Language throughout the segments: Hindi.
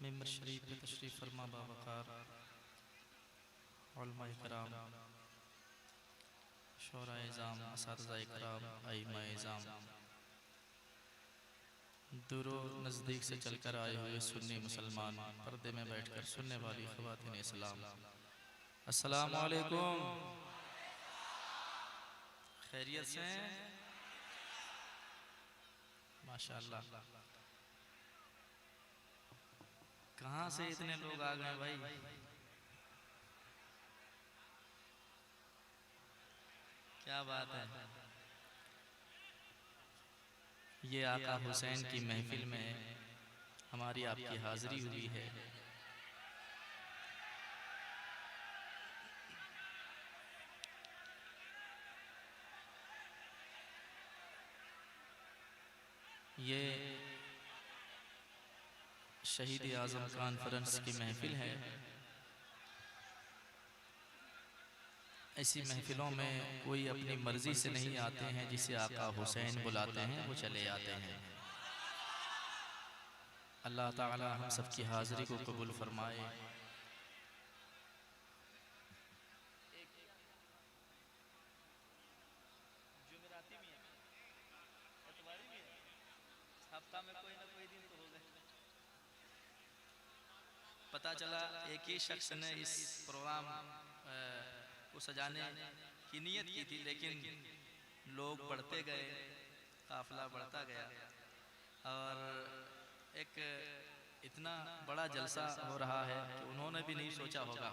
मेंबर शरीफ पे तशरीफ़ फरमा बावकार उलमा इकराम, शोरा इज़ाम, असातिज़ा इकराम, आइम्मा इज़ाम, दूरो नज़दीक से चलकर आए हुए सुन्नी मुसलमान, पर्दे में बैठकर सुनने वाली ख़वातीन इस्लाम, अस्सलामु अलैकुम। खैरियत से हैं? माशाअल्लाह। कहाँ से इतने लोग आ गए भाई? क्या बात है। ये आका हुसैन की महफिल में हमारी आपकी हाजिरी हुई है। ये शहीद आज़म कॉन्फ्रेंस की महफिल है। ऐसी महफिलों में कोई अपनी मर्जी से नहीं आते हैं, जिसे आका हुसैन बुलाते हैं वो चले आते हैं। अल्लाह ताला हम सबकी हाजिरी को कबूल फरमाए। पता चला एक ही शख्स ने इस प्रोग्राम को सजाने की नीयत की थी, लेकिन लोग बढ़ते गए, काफिला बढ़ता गया और एक इतना बड़ा जलसा हो रहा है कि उन्होंने भी नहीं सोचा होगा।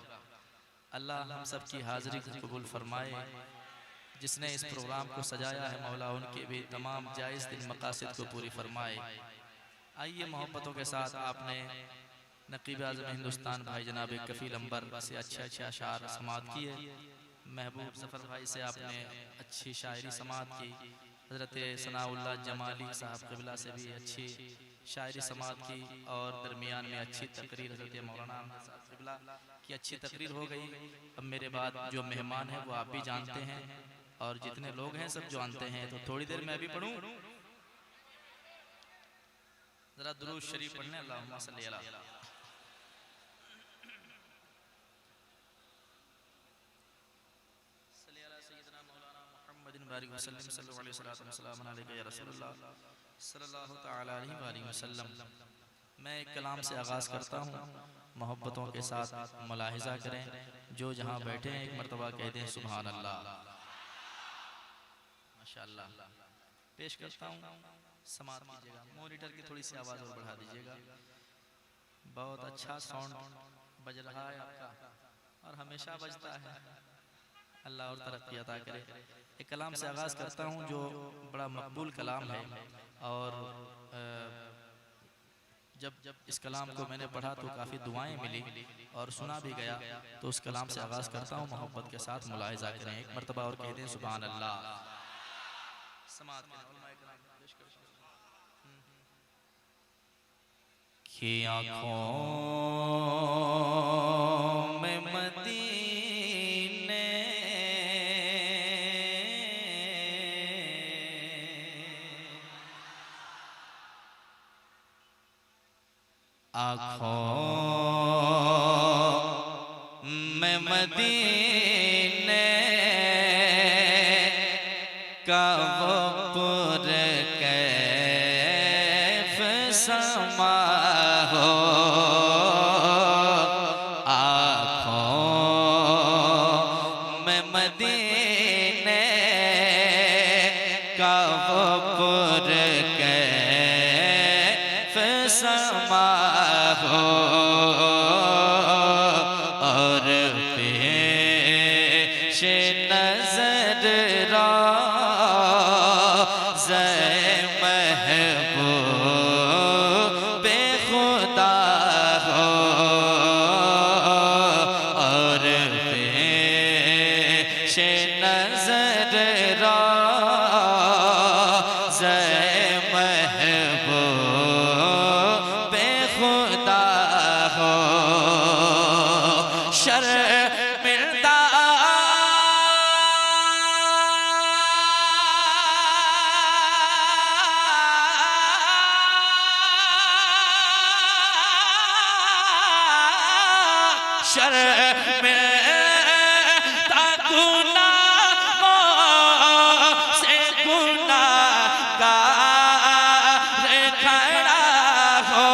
अल्लाह हम सब की हाजिरी को कबूल फरमाए। जिसने इस प्रोग्राम को सजाया है मौला उनके भी तमाम जायज़ दिल मकासद को पूरी फरमाए। आइए मोहब्बतों के साथ आपने नकीब आज़म हिंदुस्तान भाई जनाब कफ़ील अंबर से अच्छे अशार समात किए। महबूब ज़फ़र भाई से आपने अच्छी शायरी समात की। हज़रत सनाउल्लाह जमाली साहब क़िबला से भी अच्छी शायरी समात की और दरमियान में अच्छी तकरीर हज़रत मौलाना क़िबला की अच्छी तकरीर हो गई। अब मेरे बाद जो मेहमान हैं वो आप भी जानते हैं और जितने लोग हैं सब जानते हैं, तो थोड़ी देर मैं भी पढ़ूँ। ज़रा दुरूद शरीफ पढ़ने अल्लाहुम्मा सल्ली अला मैं एक कलाम से आगाज़ करता हूँ। मोहब्बतों के साथ मुलाहिज़ा करें। जो जहाँ बैठे हैं एक मरतबा कह दें सुभान अल्लाह। माशाअल्लाह। पेश करता हूँ, समात कीजिएगा। मॉनिटर की थोड़ी सी आवाज़ और बढ़ा दीजिएगा। बहुत अच्छा साउंड बज रहा है आपका और हमेशा बजता है। अल्लाह और तरक्की अता करे। एक कलाम से आगाज़ करता हूँ जो बड़ा मकबूल कलाम है और जब इस कलाम को मैंने पढ़ा तो काफ़ी दुआएं मिली और सुना भी गया। तो उस कलाम से आगाज़ करता हूँ, मोहब्बत के साथ मुलाहिज़ा करें। एक मरतबा और कहते हैं सुभान अल्लाह। समात की आँखों में मदीने आँखों में मदीने का वो पुरकैफ़ समा हो। आँखों में मदीने का वो पुरकैफ़ समा हो और पेश नज़र रोज़े महबूब खुदा हो और पेश नज़र रोज़े माशर में गुनाहों से गुनाहगार खड़ा हो,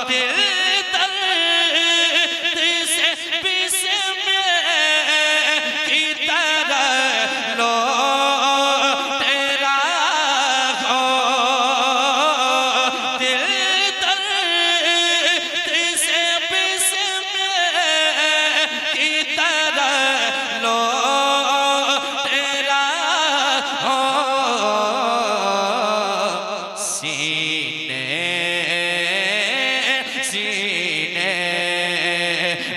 दिल दर्द से बिस्मिल की तरह लो तेरा हो, दिल दर्द से बिस्मिल की तरह लो तेरा हो, सीने सीने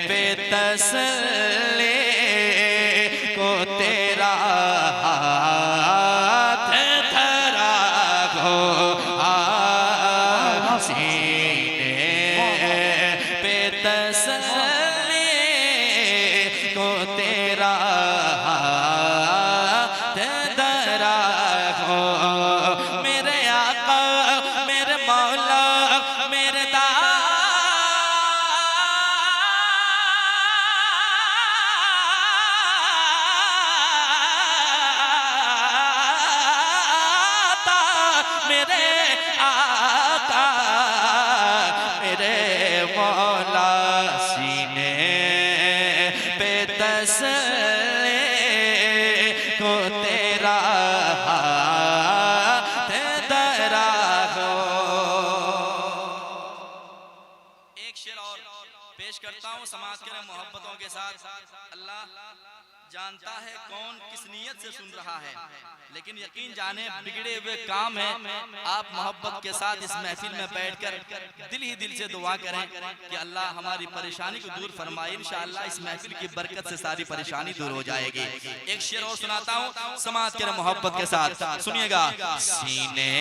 पे तसल्ली को तेरा हाथ धरा हो, सीने पे तसल्ली को तेरा हाथ धरा हो, मेरे आका मेरे मौला मेरे दाता, मेरे आका मेरे मौला, सीने पे तसल्ली को तेरा हाथ धरा हो। एक शेर और पेश करता हूँ समाज के मोहब्बतों के साथ। अल्लाह जानता है कौन किस नीयत से सुन रहा है, लेकिन यकीन जाने बिगड़े हुए काम है। आप मोहब्बत के साथ इस महफिल में बैठकर दिल ही दिल से दुआ करें कि अल्लाह हमारी परेशानी को दूर फरमाए। इंशाअल्लाह इस महफिल की बरकत से सारी परेशानी दूर हो जाएगी। एक शेर और सुनाता हूँ समाज के मोहब्बत के साथ, सुनिएगा। सीने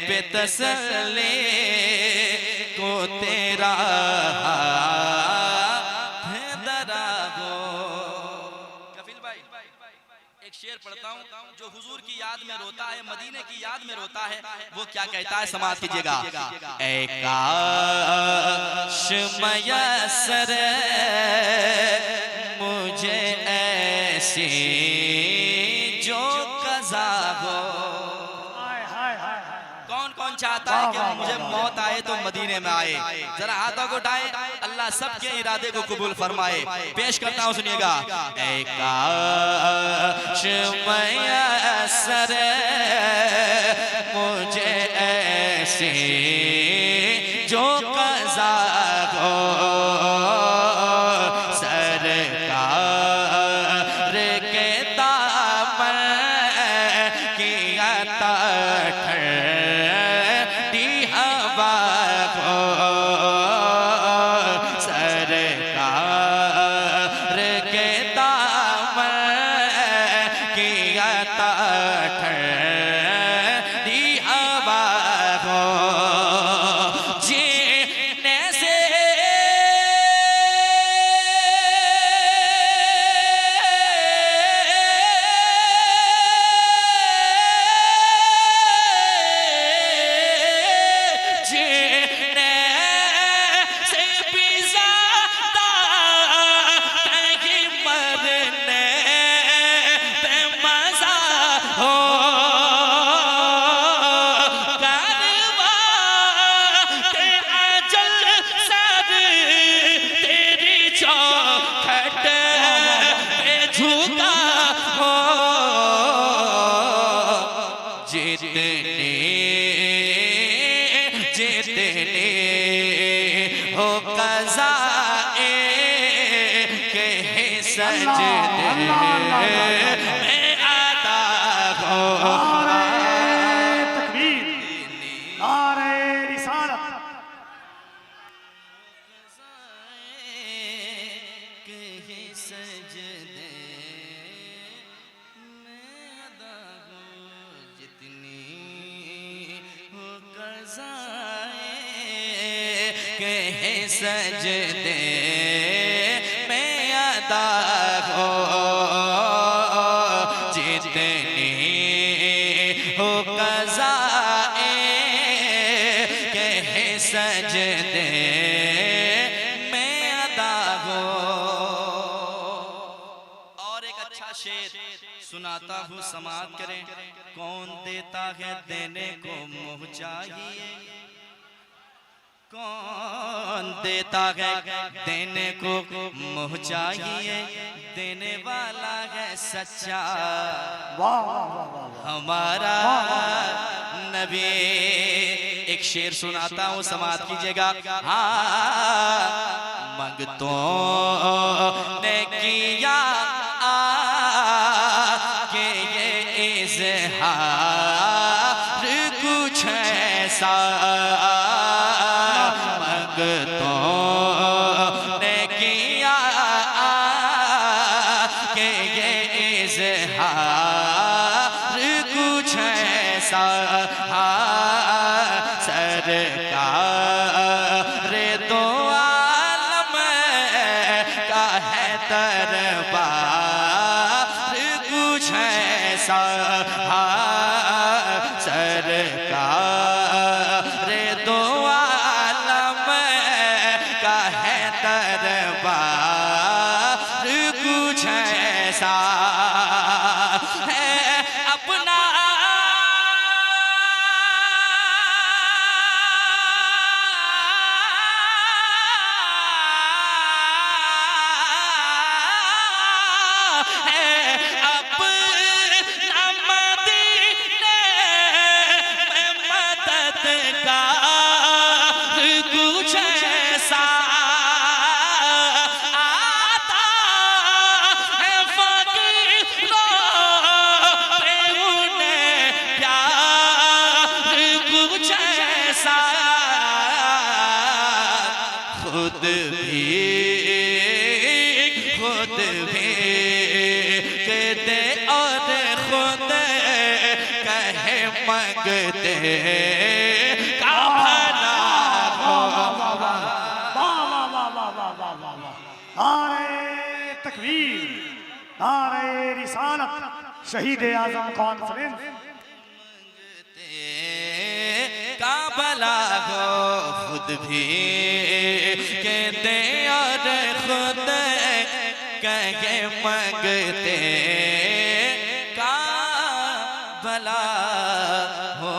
पे तसल्ली को तेरा हाथ धरा हो। कफिल भाई एक शेर पढ़ता हूँ जो हुजूर की याद में रोता है, मदीने की याद में रोता है। वो क्या कहता है, समाज कीजिएगा। ऐ काश मयस्सर मुझे ऐसी जो कज़ा हो। कौन कौन चाहता है कि मुझे मौत आए तो मदीने में आए? जरा हाथों को उठाए, अल्लाह सबके इरादे को कबूल फरमाए। पेश करता हूँ सुनिएगा। ऐ काश मयस्सर मुझे ऐसी जो कज़ा हो, सरकार के दामन की अता ठंडी हवा हो, सरकार के दामन की अता ठंडी हवा हो, जीने से जीने से भी ज़्यादा कहीं मरने पे मज़ा हो, कारवां के अजल सर तेरी चौखट पे झुका हो, जितने जितने हो कज़ाए के सजदे में अता हो। तकबीर, नारे रिसालत। के सजदे में अता हो, जितनी हो कज़ाए के सजदे में अदा हो, जितनी हो कज़ाए के सजदे सुनाता हूँ समात करें। कौन देता है देने को मुँह चाहिए, कौन देता है देने को मुँह चाहिए, देने वाला है सच्चा वाह वाह वाह वाह हमारा नबी। एक शेर सुनाता हूँ समात कीजिएगा। हाँ मंगतों ने किया कि ये इज़हार कुछ ऐसा, मंगतों ने किया कि ये इज़हार कुछ ऐसा, सरकार दो आलम का है दरबार कुछ ऐसा, सरकार दो आलम का है दरबार कुछ ऐसा है। अपना कुछ ऐसा आता है फकीरों पे उन्हें प्यार कुछ ऐसा, खुद भी कहते और खुद कहे मंगते का भला हो। नारे तकबीर, नारे रिसालत, शहीद आजम कॉन्फ्रेंस का भला हो, खुद भी कहते और खुद कहे मंगते का भला हो।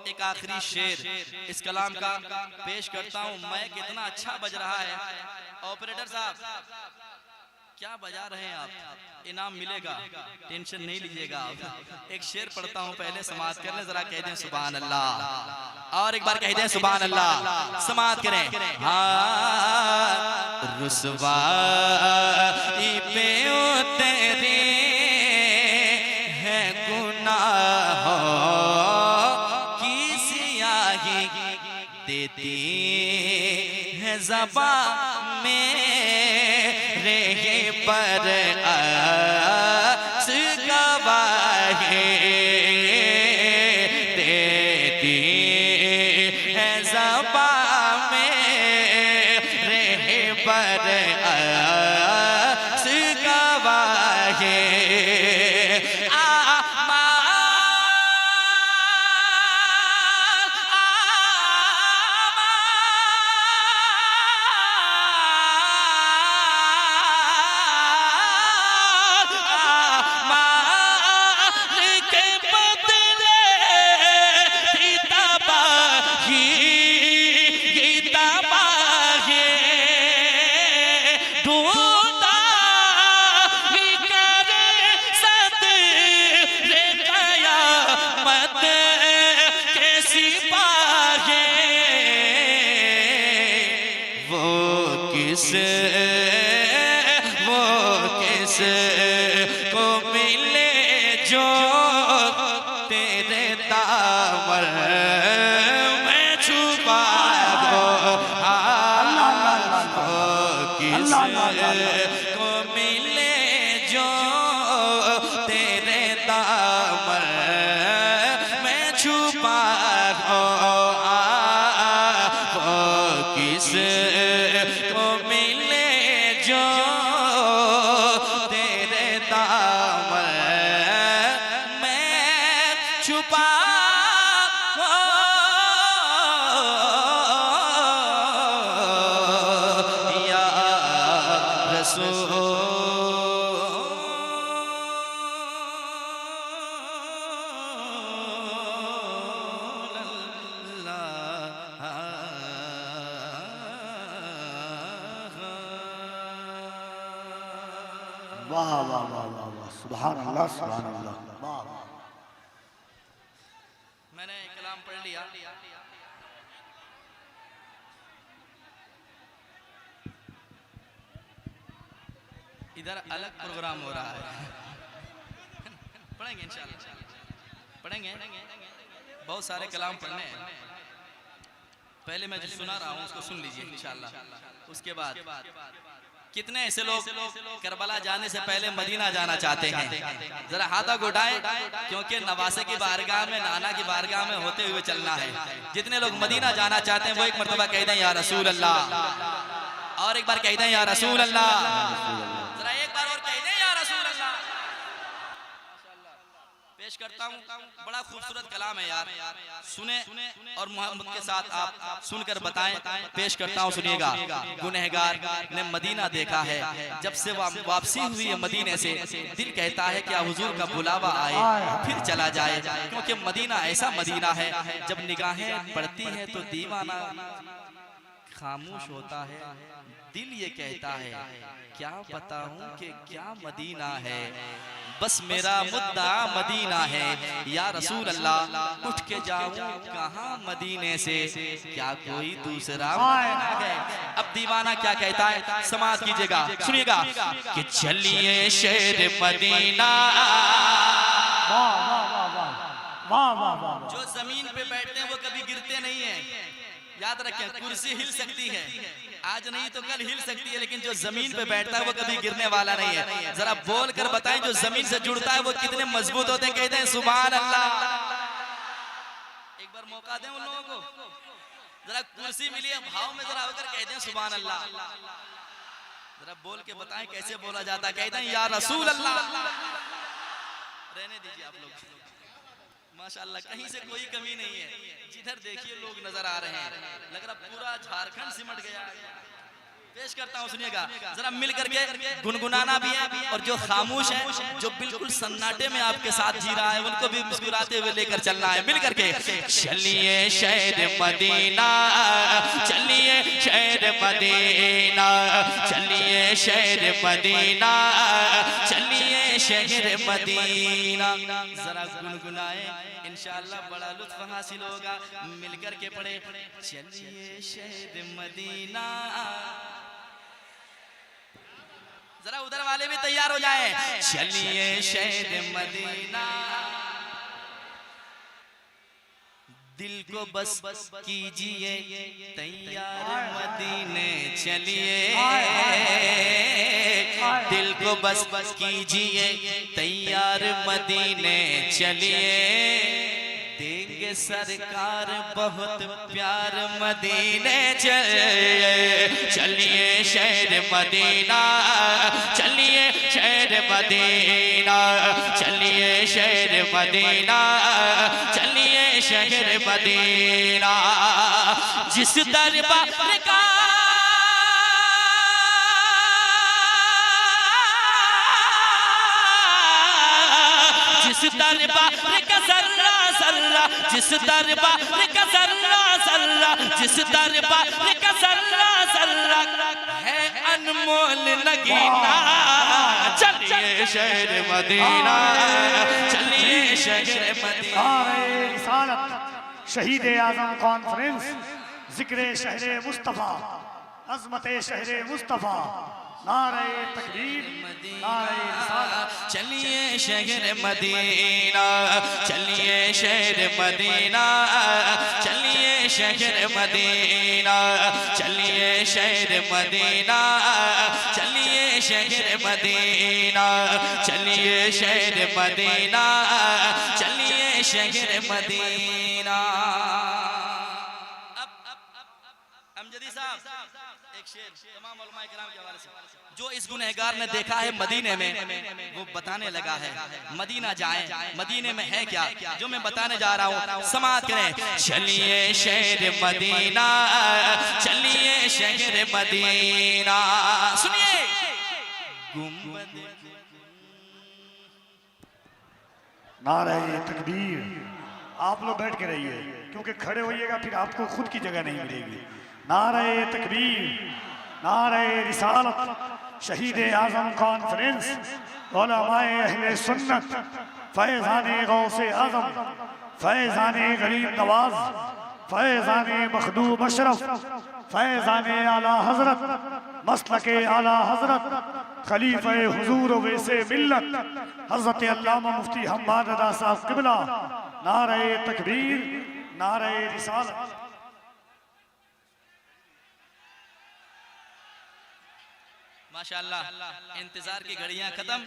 एक आखिरी शेर इस कलाम का पेश करता हूँ। मैं कितना अच्छा बज रहा है ऑपरेटर साहब, क्या बजा रहे हैं आप, इनाम मिलेगा, टेंशन नहीं लीजिएगा आप। एक शेर पढ़ता हूँ पहले, समात कर लें जरा, कह दें सुभान अल्लाह, और एक बार कह दें सुभान अल्लाह, समात करें। हाँ रुसवाई पे तेरे है गुनाहों की सियाही, देती है ज़बान में रहे पर गवाही, देती है ज़बान में रहे पर गवाही। वो किस को मिले जो तेरे दामन में छुपा हो। वो किस को मिले जो तेरे दामन में छुपा हो। वो किस को मिले जो तेरे दामन में छुपा हो। या वाह वाह वाह वाह वाह, सुभान अल्लाह सुभान अल्लाह। वाह मैंने कलाम पढ़ लिया। इधर अलग प्रोग्राम हो रहा है, पढ़ेंगे इंशाल्लाह, पढ़ेंगे। बहुत सारे कलाम पढ़ने हैं। पहले मैं जो सुना रहा हूँ उसको सुन लीजिए इंशाल्लाह। उसके बाद कितने ऐसे लोग करबला जाने से पहले मदीना जाना चाहते हैं, जरा हाथा को उठाएं, क्योंकि नवासे की बारगाह में, नाना की बारगाह में होते हुए चलना है। जितने लोग मदीना जाना चाहते हैं वो एक मरतबा कह दें या रसूल अल्लाह, और एक बार कह दें या रसूल अल्लाह, जरा एक बार और कह दें या रसूल अल्लाह। पेश करता हूँ, बड़ा खूबसूरत कलाम है यार, सुने और मोहब्बत के साथ आप सुनकर बताएं। पेश करता हूँ, सुनिएगा। गुनहगार ने मदीना देखा है, जब से वापसी हुई है मदीने से, दिल कहता है कि हुजूर का बुलावा आए फिर चला जाए, क्योंकि मदीना ऐसा मदीना है जब निगाहें पड़ती है तो दीवाना खामोश होता है, दिल ये कहता है क्या बताऊं कि क्या मदीना है, बस मेरा मुद्दा मदीना है। या रसूल अल्लाह उठ के जाऊं कहां मदीने से, क्या कोई दूसरा मदीना है। अब दीवाना क्या कहता है, समाज कीजिएगा, सुनिएगा कि चलिए शहर मदीना। वाह वाह वाह वाह वाह वाह वाह। जो जमीन पे बैठते हैं वो कभी गिरते नहीं है, याद रखें। कुर्सी हिल सकती है, आज नहीं तो कल हिल सकती है, लेकिन जो जमीन पे बैठता है वो कभी गिरने वाला नहीं है। जरा बोल कर बताएं, जो जमीन से जुड़ता है वो कितने मजबूत होते हैं, कहते हैं सुभान अल्लाह। एक बार मौका दें उन लोगों को, जरा कुर्सी मिली है भाव में, जरा होकर कहते हैं सुभान अल्लाह। जरा बोल के बताएं कैसे बोला जाता है, कहते हैं या रसूल अल्लाह। रहने दीजिए आप लोग, माशाअल्लाह कहीं से कोई कमी नहीं है, जिधर देखिए लोग नजर आ रहे हैं, लग रहा पूरा झारखंड सिमट गया। पेश करता हूँ, सुनिएगा, जरा मिल करके गुनगुनाना भी है, और जो खामोश है, जो बिल्कुल सन्नाटे में आपके साथ जी रहा है, उनको भी मुस्कुराते हुए लेकर चलना है। मिल करके चलिए शहर मदीना, चलिए शहर मदीना, चलिए शहर मदीना, चलिए शहर मदीना। जरा गुनगुनाए, इंशाअल्लाह बड़ा लुत्फ हासिल होगा। मिलकर के पढ़े चलिए शहर मदीना। जरा उधर वाले भी तैयार हो जाए, चलिए शहर मदीना। दिल को बस कीजिए तैयार मदीने चलिए, दिल को बस कीजिए तैयार मदीने चलिए, देंगे सरकार बहुत प्यार मदीने चलिए, चलिए शहर मदीना, चलिए शहर मदीना, चलिए शहर मदीना, चलिए शहर मदीना। जिस दरबार का जिस दरबार का सर्रा सर्रा, जिस दरबार का सर्रा सर्रा, जिस दरबार का सर्रा सर्रा है अनमोल नगीना, चलिए शहर मदीना, चलिए शहर मदीना। रिसालत शहीद आजम कॉन्फ्रेंस, जिक्र शहर मुस्तफा, अजमत शहर मुस्तफा, नारे तकबीर, नारे रिसालत। चलिए शहर मदीना, चलिए शहर मदीना, चलिए शहर मदीना, चलिए शहर मदीना, चलिए शहर मदीना, चलिए शहर मदीना, चलिए शहर मदीना। अमजदी साहब एक शेर तमाम उलमाए किराम के हवाले से, जो इस गुनहगार ने देखा है मदीने में, वो बताने लगा है मदीना जाएं, मदीने में है क्या जो मैं बताने जा रहा हूँ, समाअत करें। चलिए शहर मदीना, चलिए शहर मदीना, सुनिए गुंबद नारे तकबीर। आप लोग बैठ के रहिए क्योंकि खड़े होइएगा फिर आपको खुद की जगह नहीं मिलेगी। नारे तकबीर, नारे रिसालत, शहीद आजम कॉन्फ्रेंस, उलमाए अहले सुन्नत, फैज़ाने गौसे आजम, फैज़ाने गरीब नवाज, फैज़ाने मखदूम अशरफ, फैज़ाने आला हजरत, मसलके आला हजरत, खलीफे हुजूर वैसे मिल्लत, हजरत अल्लामा मुफ्ती हम्माद रज़ा साहब क़िबला। नारे तकबीर, नारे रिसालत। माशाअल्लाह, इंतजार की घड़ियां खत्म।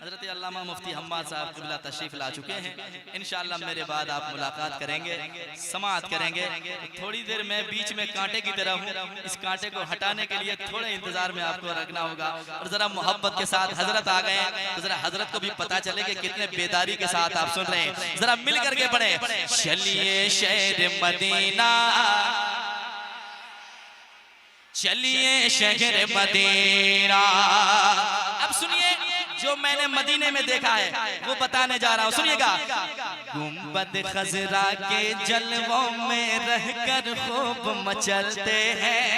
हजरत अल्लामा मुफ्ती हम्माद साहब क़िबला तशरीफ ला चुके हैं। इंशाअल्लाह मेरे बाद आप मुलाकात करेंगे, समाअत करेंगे। थोड़ी देर मैं बीच में कांटे की तरह हूँ, इस कांटे को हटाने के लिए थोड़े इंतजार में आपको रखना होगा। और जरा मोहब्बत के साथ हजरत आ गए तो जरा हजरत को भी पता चले कि कितने बेदारी के साथ आप सुन रहे हैं। जरा मिल करके पढ़े, चलिए शहर मदीना, चलिए शहर मदीना। अब सुनिए जो मैंने मदीने में देखा है वो बताने जा रहा हूँ, सुनिएगा। गुंबद खजरा के जलवों में रहकर खूब मचलते हैं,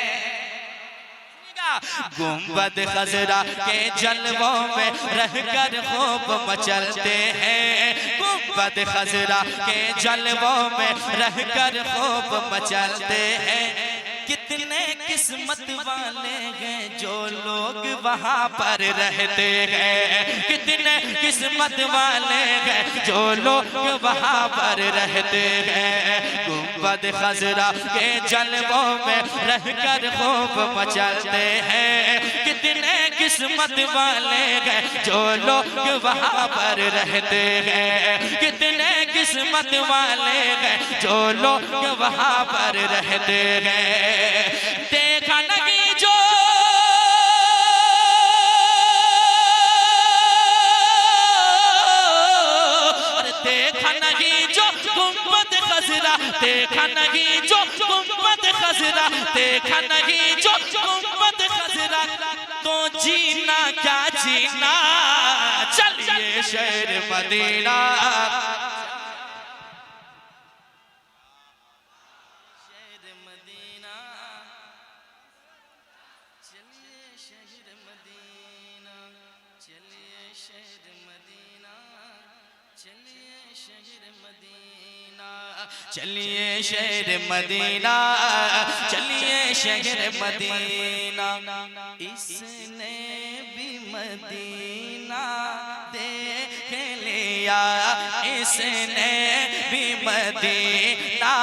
गुंबद खजरा के जलवों में रहकर खूब मचलते हैं, गुंबद खजरा के जलवों में रहकर खूब मचलते हैं। कितने किस्मत वाले हैं जो लोग वहाँ पर रहते हैं, कितने किस्मत वाले हैं जो लोग वहाँ पर रहते हैं। गुंबद खजरा के जलवों में रहकर खूब मचलते हैं, कितने किस्मत वाले हैं जो लोग वहाँ पर रहते हैं, कितने किस्मत वाले हैं जो लोग वहाँ पर रहते हैं। देखा नहीं जो देखा नहीं जो गुंबद खजरा, देखा नहीं जो गुंबद खजरा, देखा नहीं जो गुंबद खजरा, तो जीना क्या जीना, चलिए शहर मदीना। चलिए शहर मदीना, चलिए शहर मदीना, इसने भी मदीना देख लिया, इसने भी मदीना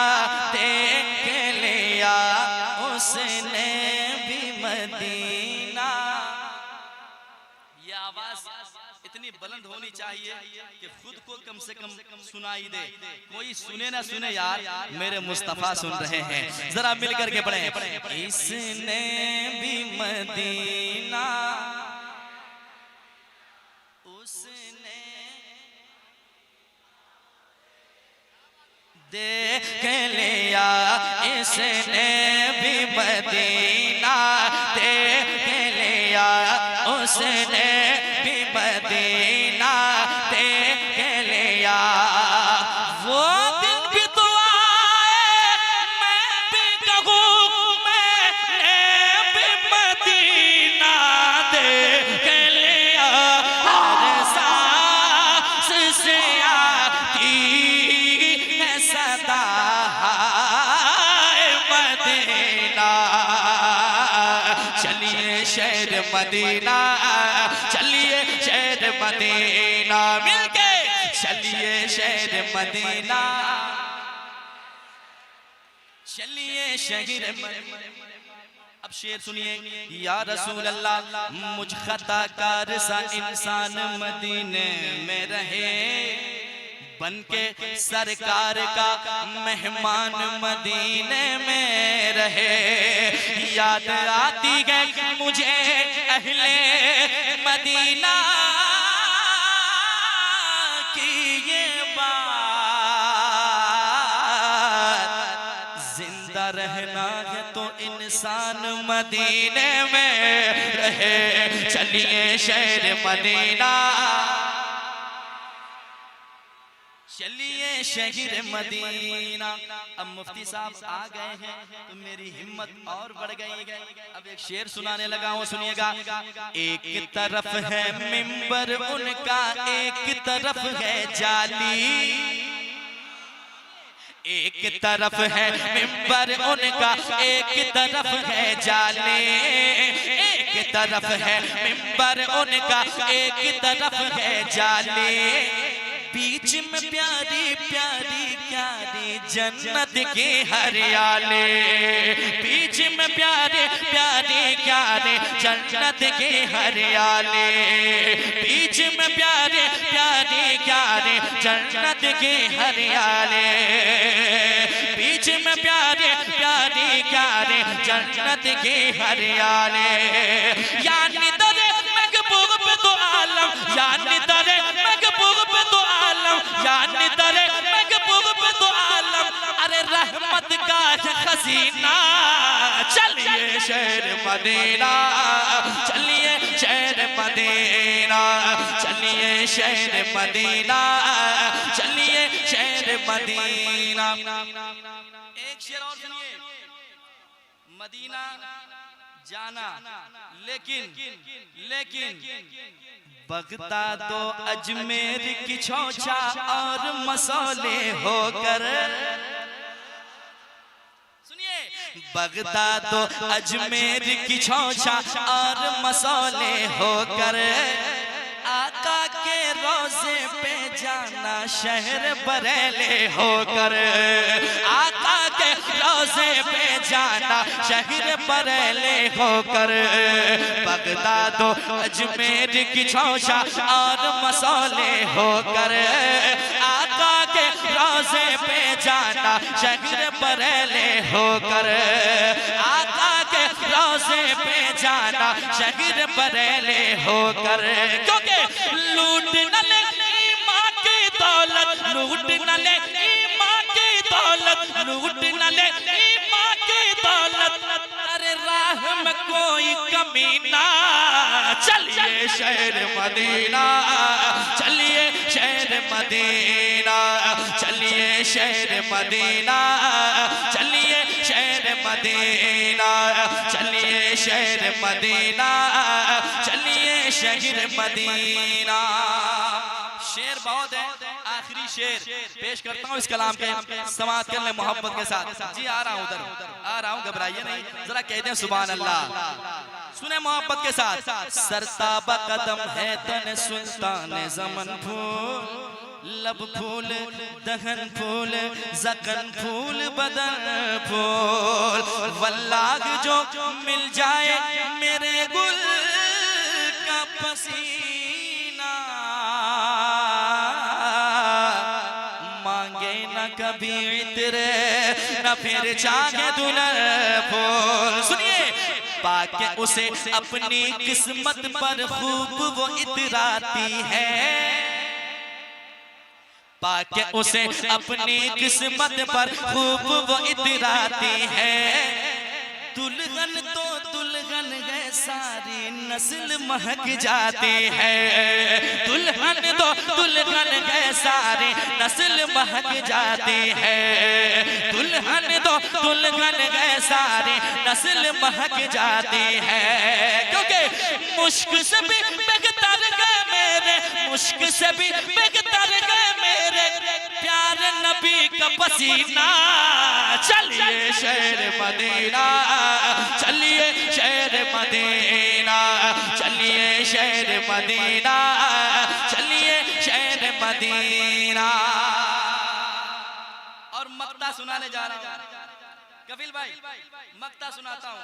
देख लिया, उसने भी मदीना। ये आवाज इतनी बुलंद होनी चाहिए कि खुद को कम से कम सुनाई दे, कोई सुने ना सुने यार मेरे मुस्तफा सुन रहे हैं। जरा मिल करके पढ़े, इसने भी मदीना उसने देख लिया, इसने भी मदीना देख लिया, उसने भी मदीना देख लिया। वो दिन भी तो आए, मैं भी कहूँ मैंने भी मदीना देख लिया, हर सांस से आती है सदा मदीना। चलिए शहर मदीना, चलिए शहर मदीना, मिलके चलिए शहर मदीना, चलिए शहर मदीना। अब शेर सुनिए, या रसूल अल्लाह मुझ खताकार सा इंसान मदीने में रहे, बनके सरकार का मेहमान मदीने में रहे। याद आती है मुझे अहले मदीना की ये बात, जिंदा रहना है तो इन इंसान मदीने में रहे, चलिए शहर मदीना, चलिए शहर मदीना। अब मुफ्ती साहब आ गए हैं तो मेरी हिम्मत और बढ़ गई है। अब एक शेर सुनाने लगा हूं, सुनिएगा। एक तरफ है मिंबर उनका, एक तरफ है जाली, एक तरफ है मिंबर उनका, एक तरफ है जाले, एक तरफ है मिंबर उनका, एक तरफ है जाले, बीच में प्यारी प्यारी प्यारी जन्नत के हरियाले, बीच में प्यारे प्यारे प्यारे जन्नत के हरियाले, बीच में प्यारे प्यारे प्यारे जन्नत के हरियाले, बीच में प्यारे प्यारे प्यारे जन्नत के हरियाले। यानी दरे महबूब तो आलम, यानी दरे महबूब तो आलम, यानी दरे महबूब तो आलम, अरे रहमत का खजीना। चलिए शहर मदीना, चलिए शहर मदीना, चलिए शहर मदीना, चलिए शहर मदीना। एक शेर और सुनिए। मदीना जाना लेकिन बगदाद दो अजमेर की चौचा और मसौले होकर, सुनिए, बगदाद दो अजमेर की चौचा और मसौले होकर, आका के रोजे पे जाना शहर बरेले होकर, आका के रोजे पे जाना शहर बरेले होकर, बगदाद अजमेर की चौचा और मसौले होकर, आका के रोजे पे जाना शहर बरेले होकर, आका के रोजे पे जाना शहर बरेले होकर, क्योंकि लूट न ले माँ की दौलत, लूट न ले माँ की दौलत, लूट न ले माँ की दौलत, अरे राह में कोई कमी ना। चलिए शहर मदीना, चलिए शहर मदीना, चलिए शहर मदीना, चलिए शहर मदीना, चलिए शहर मदीना, चलिए शहर मदीना। शेर बहुत है, आखिरी शेर पेश करता हूँ इस कलाम के, समाअत कर ले मोहब्बत के साथ। जी आ रहा हूँ, उधर आ रहा हूँ, घबराइए नहीं, जरा कहते हैं सुभान अल्लाह। सुने मोहब्बत के साथ। सरताबा कदम है तन सुल्तान ज़मन फूल, लब फूल दहन फूल ज़कन फूल बदन फूल, वल्लाह जो मिल जाए मेरे गुल का पसीना, मांगे न कभी इतरे न फिर चाहे दुल्हन फूल। सुनिए, पाके उसे अपनी किस्मत पर खूब वो इतराती है, पाके उसे अपनी किस्मत पर खूब वो इतराती है, दुल्हन तो दुल्हन है सारी नस्ल महक जाती है, दुल्हन तो दुल्हन है सारी नस्ल महक जाती है, दुल्हन तो दुल्हन है सारी नस्ल महक जाती है, क्योंकि मुश्क से भी बेहतर गए मेरे, मुश्क से भी बेहतर गए मेरे प्यारे नबी का पसीना। चलिए शहर मदीना, चलिए शहर मदीना, चलिए शहर मदीना, चलिए शहर मदीना। और मक्ता सुनाने जा रहा हूँ कफिल भाई, मक्ता सुनाता हूँ।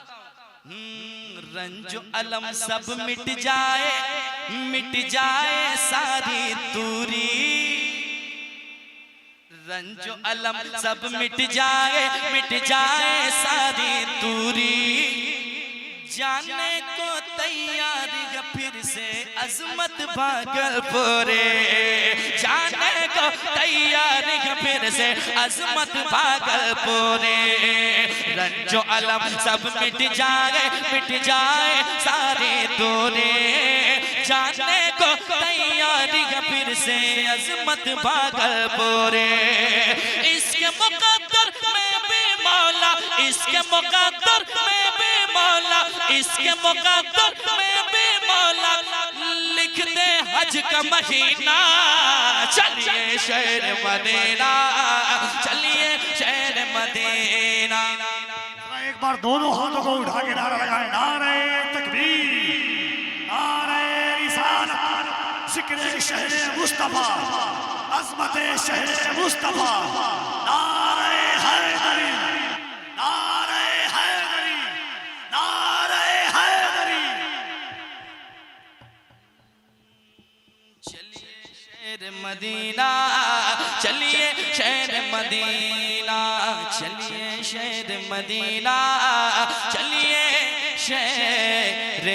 रंजो अलम सब मिट जाए सारी दूरी, रंजो अलम सब मिट जाए सारी दूरी, जाने को तैयार है फिर से अजमत भागलपुर, जाने को को तैयारी है फिर से अजमत भागलपुरे। रंजो अलम सब मिट जाए सारे दूरे, जाने को तैयारी है फिर से अजमत भागलपुरे। इसके मुकद्दर में भी मौला, इसके मुकद्दर में भी मौला, इसके मुकद्दर में भी मौला लिख दे हज का महीना। चलिए शहर मदीना, चलिए शहर मदीना। एक बार दोनों हाथों को उठा के नारा लगाए, नारे तकबीर, नारे रिसालत, जिक्र शहर मुस्तफा, अज़मत शहर मुस्तफा, नारे हैदरी, नारे हैदरी, नारे हैदरी। चलिए शहर मदीना, चलिए शहर मदीना, चलिए शहर मदीना, चलिए शहर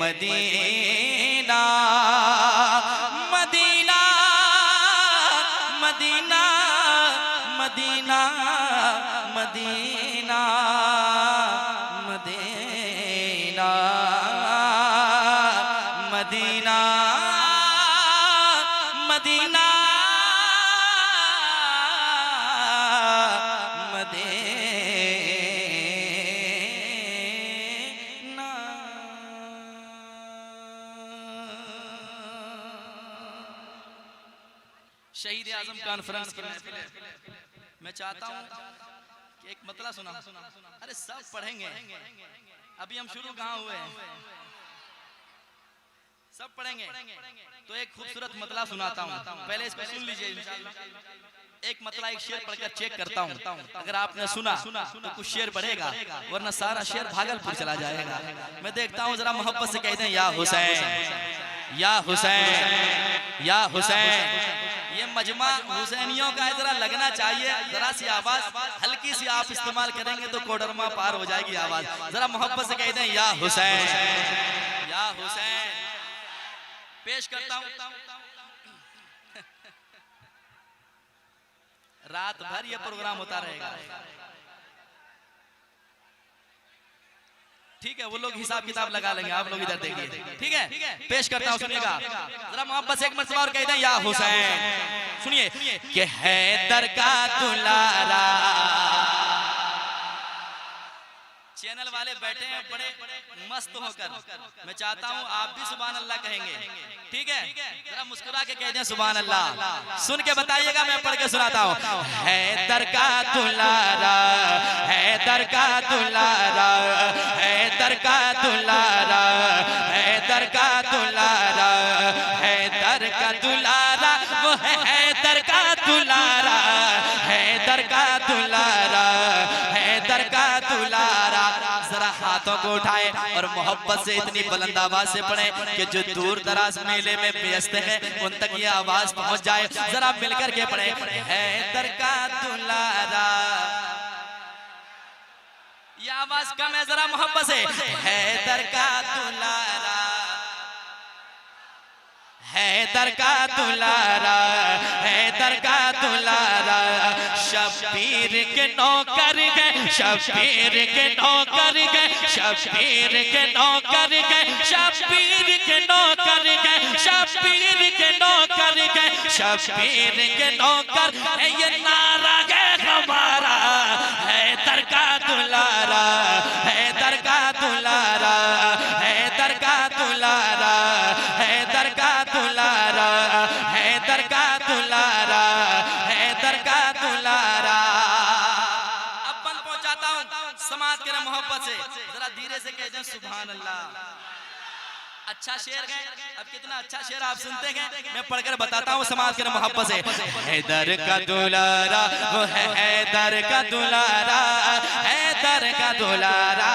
Medina. Medina Medina Medina Medina Medina Medina Medina शहीद आजम कॉन्फ्रेंस की महफिल है। मैं चाहता हूं कि एक मतला सुना। अरे सब पढ़ेंगे, अभी हम शुरू कहाँ हुए हैं, सब पढ़ेंगे। तो एक खूबसूरत मतला सुनाता हूं, पहले इसको सुन लीजिए इंशाअल्लाह। एक मतला एक शेर पढ़कर चेक करता हूं, अगर आपने सुना तो कुछ शेर बढ़ेगा, वरना सारा शेर भागलपुर चला जाएगा। मैं देखता हूं, जरा मोहब्बत से कहते हैं या हुसैन, या हुसैन, या हुसैन। ये मजमा हुसैनियों का है, जरा लगना चाहिए। जरा सी आवाज हल्की सी आप इस्तेमाल करेंगे तो कोडरमा पार हो जाएगी आवाज। जरा मोहब्बत से कहते हैं या हुसैन, या हुसैन। पेश करता हूं, रात भर ये प्रोग्राम होता रहेगा, ठीक है? वो लोग हिसाब किताब लगा लेंगे, आप लोग इधर देखिए, ठीक है? पेश करता हूं, सुनिएगा जरा मोहब्बत से एक मरतबा और कहते हैं या हुसैन। सुनिए कि हैदर का दुलारा। चैनल वाले बैठे हैं बड़े मस्त होकर, मैं चाहता हूं आप भी सुभान अल्लाह कहेंगे, ठीक है? जरा मुस्कुरा के कह दें सुभान अल्लाह। सुन के बताइएगा, मैं पढ़ के सुनाता हूं। हैदर का दुलारा, हैदर का दुलारा, हैदर का दुलारा, हैदर का दुलारा, हैदर का दुलारा, वो है हैदर का दुलारा, हैदर का दुलारा, हैदर का दुलारा। जरा हाथों को उठाए और मोहब्बत से इतनी बुलंद आवाज से पढ़े कि जो दूर दराज मेले में व्यस्त हैं उन तक ये आवाज पहुंच जाए। जरा मिलकर के पढ़े, हैदर का दुलारा। ये आवाज कम है, जरा मोहब्बत से, हैदर का दुलारा, हैदर का दुलारा, हैदर का दुलारा। शब्बीर के नौकर गए, शब्बीर के नौकर गए, शब्बीर के नौकर गए, शब्बीर के नौकर गए, शब्बीर के नौकर गए, शब्बीर के नौकर। ये नारा है हमारा, हैदर का दुलारा, हैदर का दुलारा, हैदर का दुलारा, हैदर का दुलारा, हैदर का दुलारा, हैदर का दुलारा। अब बन पहुंचाता हूं समाज के मोहब्बत से, जरा धीरे से कह दें सुभान अल्लाह। अच्छा शेर है, अब कितना अच्छा शेर आप सुनते हैं, मैं पढ़कर बताता हूँ समाज के मोहब्बत से। हैदर का दुलारा, वो है हैदर का दुलारा, हैदर का दुलारा।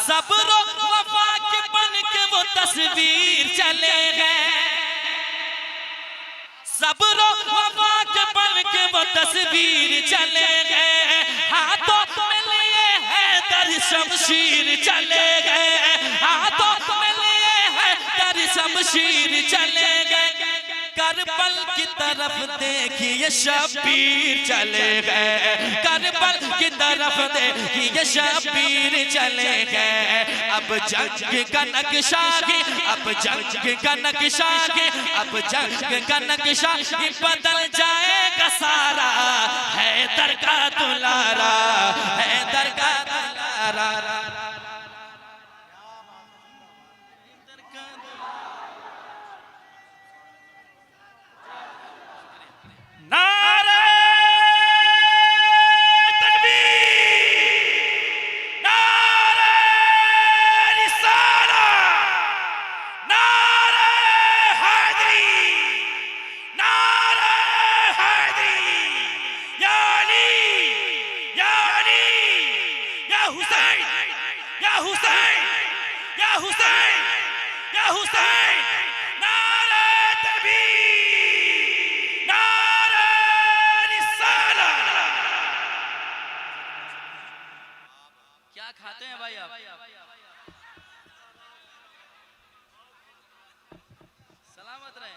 सब्र वफा के बन के वो तस्वीर चले गए, सब्र वफा के बन के वो तस्वीर चले गए। हाथों में लिए हैदर शमशीर चले गए, हाथों में लिए हैदर शमशीर चले गए। कर करबल की तरफ देखिए शबीर चले गए, करबल की तरफ देखिए शबीर चले गए। अब जंग का नक्शा के, अब जंग का नक्शा के, अब जंग का नक्शा बदल जाएगा सारा। हैदर का दुलारा, हैदर का दुलारा, नारे तकबीर, नारे रिसालत, नारे हैदरी, नारे हैदरी। या अली, या अली, या हुसैन, या हुसैन, या हुसैन, या हुसैन। नारे तकबीर, नारे रिसालत। क्या खाते हैं भाई आप? सलामत रहे।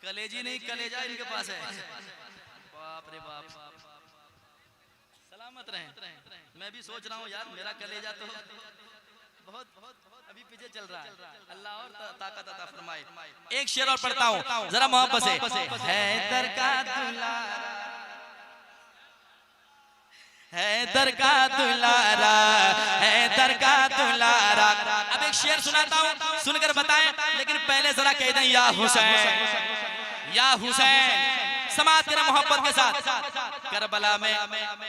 कलेजी नहीं कलेजा इनके पास है। बाप रे बाप, सलामत रहे। मैं भी सोच रहा हूँ यार, मेरा कलेजा तो बहुत अभी पीछे चल रहा है। अल्लाह और ताकत अता फरमाए। एक शेर और पढ़ता हूँ जरा मोहब्बत से। हैदर का दुलारा, हैदर का दुलारा, हैदर का दुलारा। अब एक शेर सुनाता हूँ, सुनकर बताएं, लेकिन पहले जरा कह दें या हुसैन, या हुसैन। समाज के मोहब्बत के साथ करबला में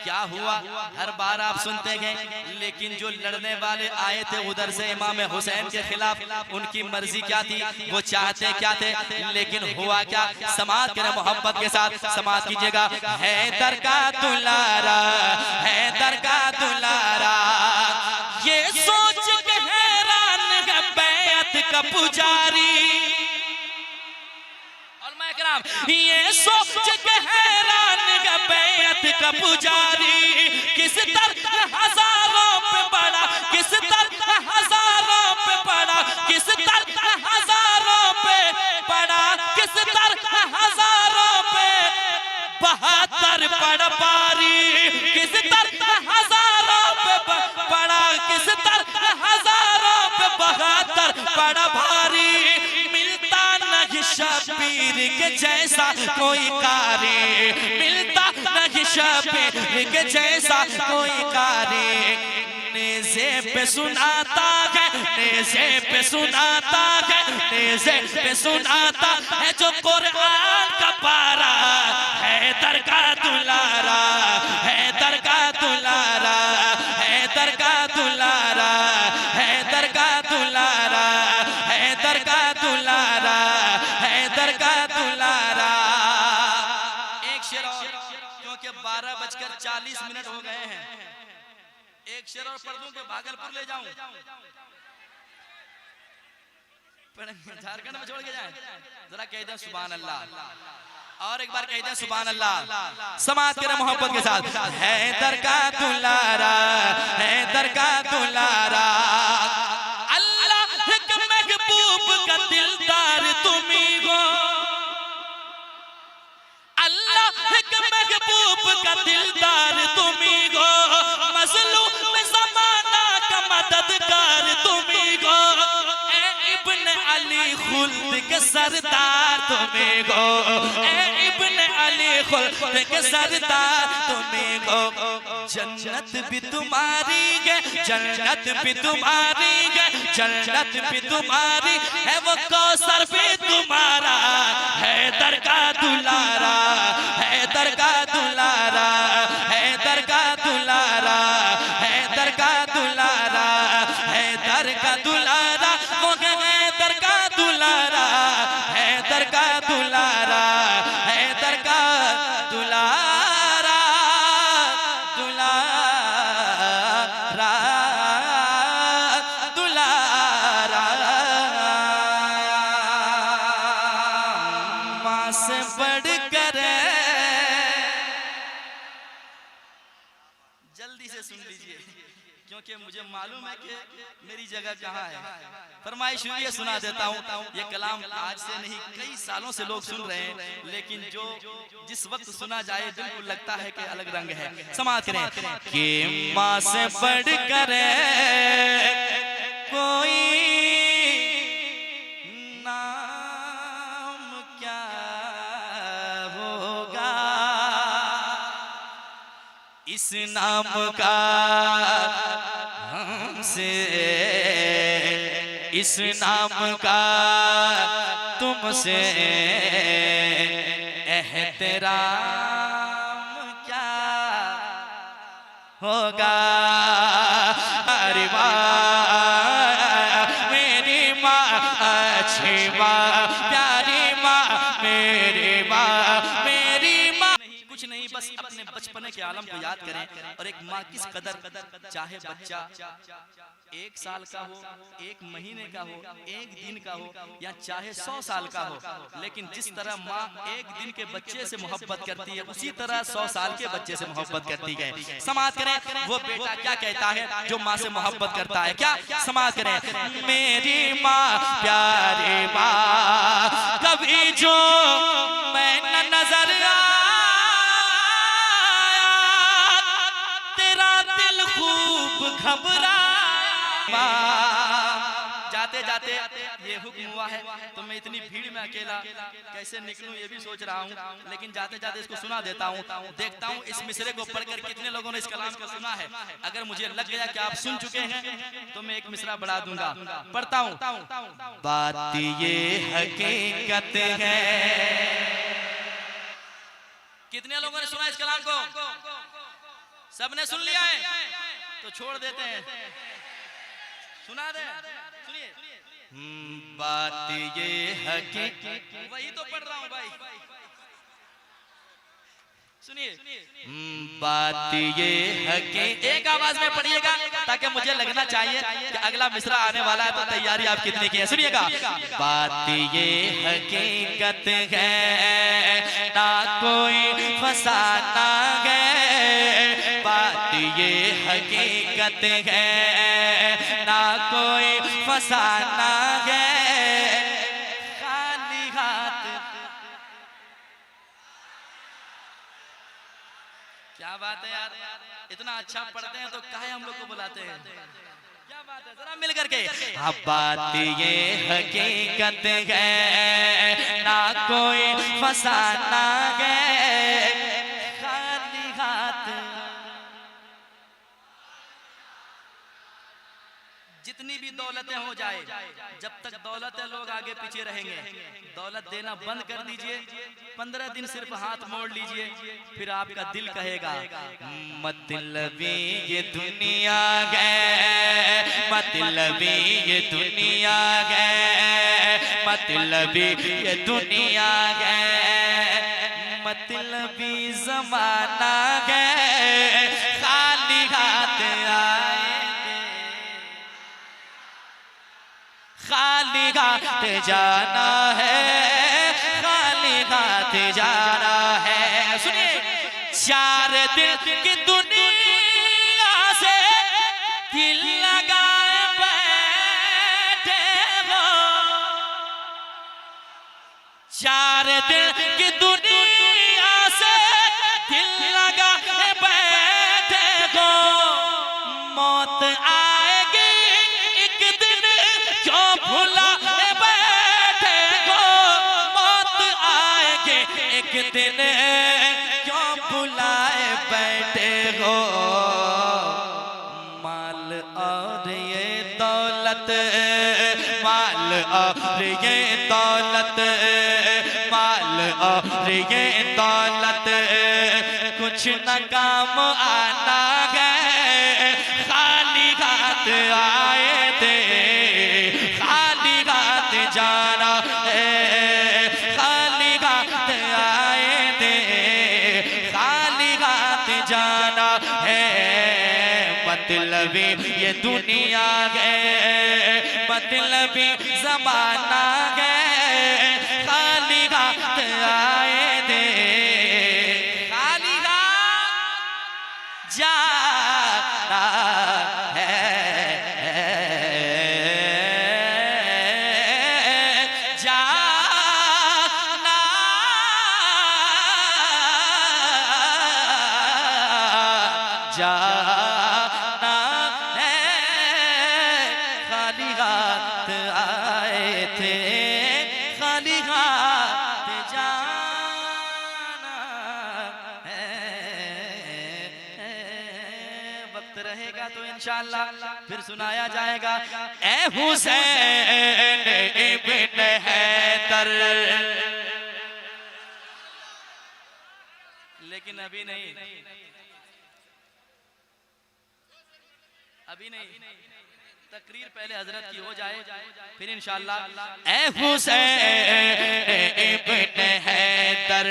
क्या हुआ हर बार आप सुनते गए, लेकिन जो लड़ने वाले आए थे उधर से इमाम हुसैन के खिलाफ, उनकी मर्जी क्या थी, वो चाहते क्या थे, लेकिन हुआ क्या। समाज के मोहब्बत के साथ समाज कीजिएगा। हैदर का दुलारा, हैदर का दुलारा, ये सोच के हैरान है बैत का पुजारी। ये सोच के हैरान का बैत का पुजारी, किस तरह हजारों पे पड़ा, किस तरह हजारों पे पड़ा, किस तरह हजारों पे पड़ा, किस तरह हजारों पे 72 पड़ पारी, किस तरह हजारों पे पड़ा, किस तरह हजारों पे 72 पड़ भारी। मिलता नहीं शबीर के जैसा कोई कारी, मिलता नहीं शबीर के जैसा कोई कारी। नेज़े पे सुनाता है, नेज़े पे सुनाता है, नेज़े पे सुनाता है जो कुरान का पारा। हैदर का दुलारा, हैदर का दुलारा, हैदर का दुलारा, हैदर का दुलारा, हैदर का दुलारा, हैदर का दुलारा। एक शेर और, क्योंकि 12:40 हो गए हैं। एक शेर और पढ़ दूं कि भागलपुर ले जाऊं, झारखंड में छोड़ के जाएं। जरा कह दें सुभान अल्लाह, और एक बार कह दें सुभान अल्लाह। समाज के मोहब्बत के साथ। हैदर का दुलारा, हैदर का दुलारा, अल्लाह के महबूब का दिलदार तुम्ही हो, अल्लाह के महबूब का दिलदार तुम्ही हो, मजलूम ज़माना का मददगार तुम्ही हो। ए इब्न अली खुल्द के सरदार तुम्ही हो, ए इब्न अली खुल्द के सरदार तुम्ही हो। जन्नत भी तुम्हारी है, जन्नत भी तुम्हारी है, जन्नत भी तुम्हारी है, वो कौसर भी तुम्हारा। हैदर का दुलारा, हैदर का दुलारा, हैदर का दुलारा, हैदर का दुलारा, हैदर का दुलारा, वो हैदर का दुलारा, हैदर का दुलारा, हैदर का दुलारा, दुलारा, दुलारा। माँ से बढ़कर, जल्दी से सुन लीजिए, क्योंकि मुझे मालूम है कि मेरी जगह कहाँ है। फरमाइश हुई है, सुना देता हूँ। ये कलाम आज से नहीं कई सालों से लोग सुन रहे हैं, लेकिन जो जिस वक्त सुना जाए दिल को लगता है कि अलग रंग है। समाज करें कि माँ से बढ़कर कोई नाम क्या होगा, इस नाम का हमसे, इस नाम का तुमसे एहतराम क्या होगा। अरे माँ मेरी माँ अच्छी माँ, प्यारी माँ मेरी माँ, मेरी माँ। कुछ नहीं, बस अपने बचपने के आलम को याद करें। और एक माँ किस कदर, चाहे बच्चा 1 साल का हो, 1 महीने का हो, 1 दिन का हो, या चाहे 100 साल का हो, लेकिन जिस तरह माँ 1 दिन के बच्चे से मोहब्बत करती है, उसी तरह 100 साल के बच्चे से मोहब्बत करती है। समाज करें वो बेटा क्या कहता है जो माँ से मोहब्बत करता है, क्या समाज करें। मेरी माँ प्यारी माँ, कभी जो मैं न नजर खूब घबराया। जाते जाते ये हुक्म हुआ है तो मैं इतनी भीड़ में अकेला कैसे निकलूं ये भी सोच रहा हूँ, लेकिन जाते जाते इसको सुना देता हूँ। देखता हूँ इस मिसरे को पढ़कर कितने लोगों ने इस कलाम को सुना है। अगर मुझे लग गया कि आप सुन चुके हैं तो मैं एक मिसरा बढ़ा दूंगा। पढ़ता हूँ। बात ये हकीकत है। कितने लोगों ने सुना इस कलाम को? सबने सुन लिया है तो छोड़ देते हैं, सुना दे। सुनिए, बात ये हकीकत, वही तो पढ़ रहा हूँ भाई, सुनिए। बात ये हकीकत, एक आवाज में पढ़िएगा ताकि मुझे लगना चाहिए कि अगला मिसरा आने वाला है, तो तैयारी आप कितनी की है। सुनिएगा। बात ये हकीकत है ना कोई फसाना है, बात ये हकीकत है ना कोई फसाना है। खाली हाथ, क्या बात है यार, इतना अच्छा पढ़ते हैं तो काहे हम लोग को बुलाते हैं? क्या बात है, जरा मिल करके। हाँ, बात ये हकीकत है ना कोई फसाना है, खाली हाथ। जितनी भी दौलतें हो जाए, जब तक दौलत है लोग आगे पीछे रहेंगे। दौलत देना बंद कर दीजिए, 15 दिन सिर्फ हाथ मोड़ लीजिए, फिर आपका दिल कहेगा मतलबी ये दुनिया है, मतलबी ये दुनिया है, मतलबी ये दुनिया है, मतलबी जमाना है। खाली हाथ आएंगे, खाली हाथ जाना है, खाली हाथ जाना है। सुनिए, 4 दिन की दुनिया से दिल लगाए बैठे हो, 4 दिन की दुनिया से दिल लगाए बैठे हो। मौत आएगी एक दिन, क्यों भुला बैठे हो, मौत आएगी एक दिन, क्यों भुलाए बैठे हो। माल और ये दौलत, माल और ये दौलत, माल और ये दौलत कुछ न काम आना है। खाली हाथ आए थे, खाली हाथ जाना है, खाली हाथ आए थे, खाली हाथ जाना है। मतलबी ये दुनिया है, मतलबी जमाना है। खाली हाथ आए थे, खाली हाथ जाना है। जाना है, खाली हाथ आए थे, खाली हाथ जाना है। वक्त रहेगा तो इंशाअल्लाह फिर सुनाया जाएगा। ए हुसैन इब्न हैदर, लेकिन अभी नहीं, अभी नहीं, तकरीर पहले हजरत की हो जाए फिर इंशाअल्लाह। ए हुसैन इब्न हैदर,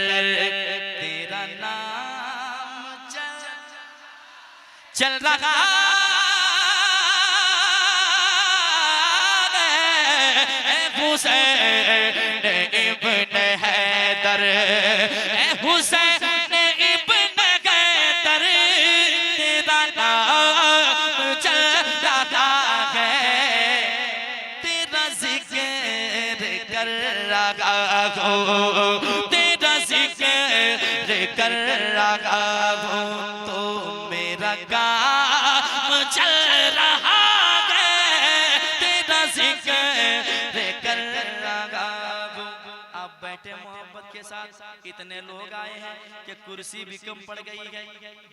तेरा नाम चल रहा है, हुसैन इब्न हैदर, हुसैन इब्न हैदर, तेरा नाम चल रहा है, तेरा जिक्र कर रहा हूँ, तेरा जिक्र कर रहा हूँ, तो मेरा काम चल रहा है, तेरा जिक्र कर रहा हूँ। आप बैठे मोहब्बत के साथ, इतने लोग आए हैं कि कुर्सी भी कम पड़ गई है,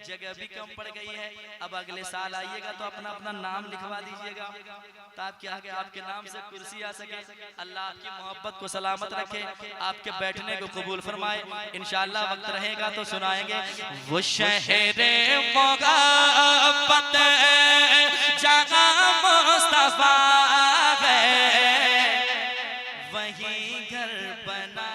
जगह भी कम पड़ गई है। अब अगले साल आइएगा तो अपना अपना नाम लिखवा दीजिएगा ताकि आगे आपके नाम से कुर्सी आ सके। अल्लाह आपकी मोहब्बत को सलामत रखे, आपके बैठने को कबूल फरमाए। इंशाअल्लाह वक्त रहेगा तो सुनाएंगे। वो शहरे मोहब्बत जहाँ मुस्तफा है, वहीं घर बना